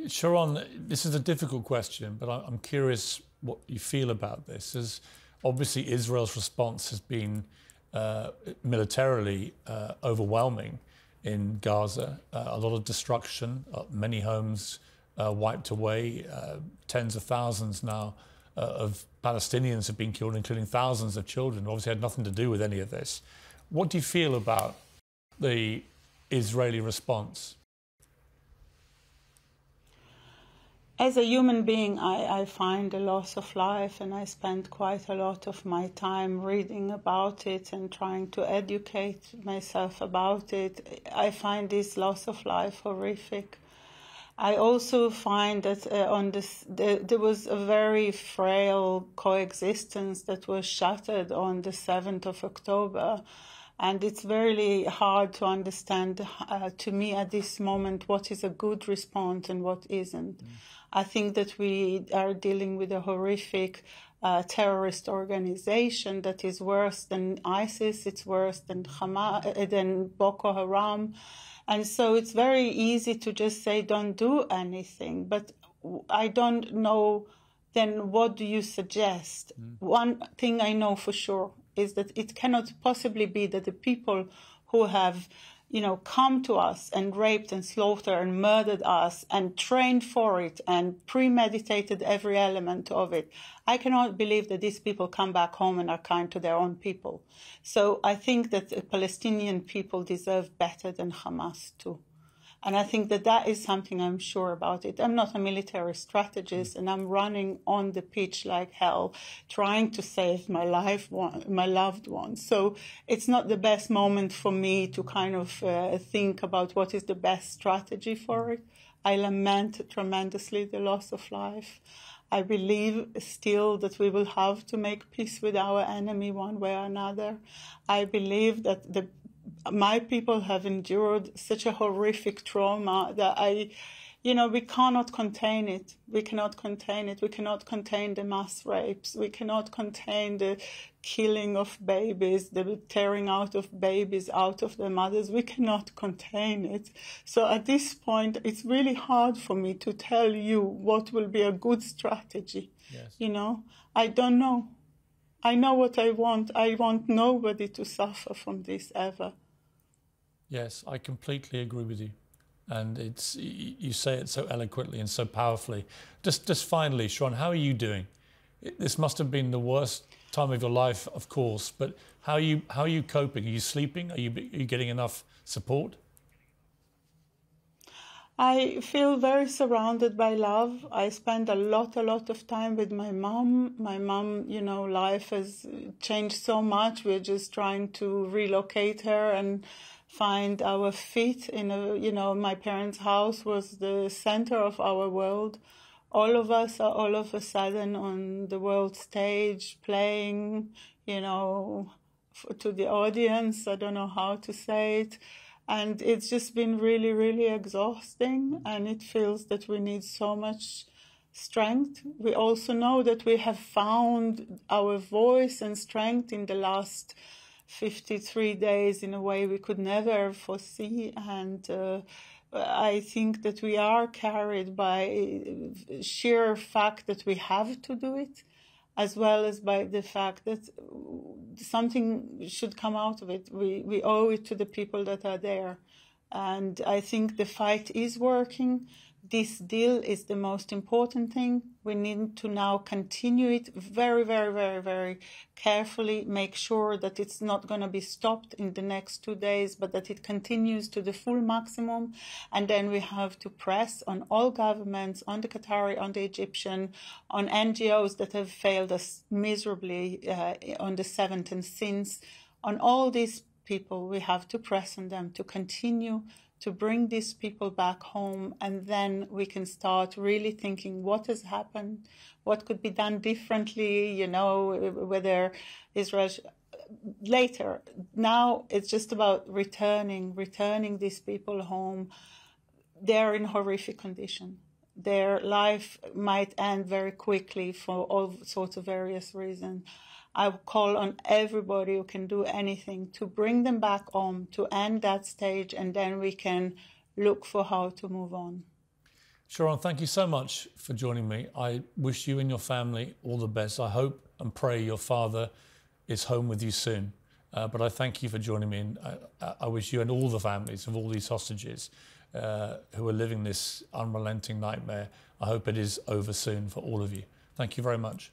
Sharone, this is a difficult question, but I'm curious what you feel about this. As obviously Israel's response has been militarily overwhelming in Gaza. A lot of destruction, many homes wiped away, tens of thousands now of Palestinians have been killed, including thousands of children who obviously had nothing to do with any of this. What do you feel about the Israeli response? As a human being, I find the loss of life, and I spend quite a lot of my time reading about it and trying to educate myself about it. I find this loss of life horrific. I also find that there was a very frail coexistence that was shattered on the 7th of October. And it's very hard to understand, to me at this moment, what is a good response and what isn't. I think that we are dealing with a horrific terrorist organization that is worse than ISIS, it's worse than Hamas, than Boko Haram. And so it's very easy to just say, don't do anything. But I don't know, then what do you suggest? One thing I know for sure is that it cannot possibly be that the people who have, come to us and raped and slaughtered and murdered us and trained for it and premeditated every element of it. I cannot believe that these people come back home and are kind to their own people. So I think that the Palestinian people deserve better than Hamas too. And I think that that is something I'm sure about it. I'm not a military strategist, and I'm running on the pitch like hell, trying to save my loved ones. So it's not the best moment for me to kind of think about what is the best strategy for it. I lament tremendously the loss of life. I believe still that we will have to make peace with our enemy one way or another. I believe that my people have endured such a horrific trauma that we cannot contain it. We cannot contain it. We cannot contain the mass rapes. We cannot contain the killing of babies, the tearing out of babies out of their mothers. We cannot contain it. So at this point, it's really hard for me to tell you what will be a good strategy. Yes. I don't know. I know what I want. I want nobody to suffer from this ever. Yes, I completely agree with you. And you say it so eloquently and so powerfully. Just finally, Sharone, how are you doing? This must have been the worst time of your life, of course, but how are you coping? Are you sleeping? Are you getting enough support? I feel very surrounded by love. I spend a lot of time with my mom. My mom, life has changed so much. We're just trying to relocate her and find our feet in my parents' house was the center of our world. All of us are all of a sudden on the world stage playing, to the audience. I don't know how to say it. And it's just been really, really exhausting. And it feels that we need so much strength. We also know that we have found our voice and strength in the last 53 days in a way we could never foresee. And I think that we are carried by sheer fact that we have to do it, as well as by the fact that something should come out of it. We owe it to the people that are there. And I think the fight is working. This deal is the most important thing. We need to now continue it very, very, very, very carefully, make sure that it's not going to be stopped in the next 2 days, but that it continues to the full maximum. And then we have to press on all governments, on the Qatari, on the Egyptian, on NGOs that have failed us miserably on the 7th and since. On all these people, we have to press on them to continue to bring these people back home, and then we can start really thinking what has happened, what could be done differently, whether Israel later. Now it's just about returning these people home. They're in horrific condition. Their life might end very quickly for all sorts of various reasons. I call on everybody who can do anything to bring them back home, to end that stage, and then we can look for how to move on. Sharone, thank you so much for joining me. I wish you and your family all the best. I hope and pray your father is home with you soon. But I thank you for joining me, and I wish you and all the families of all these hostages who are living this unrelenting nightmare, I hope it is over soon for all of you. Thank you very much.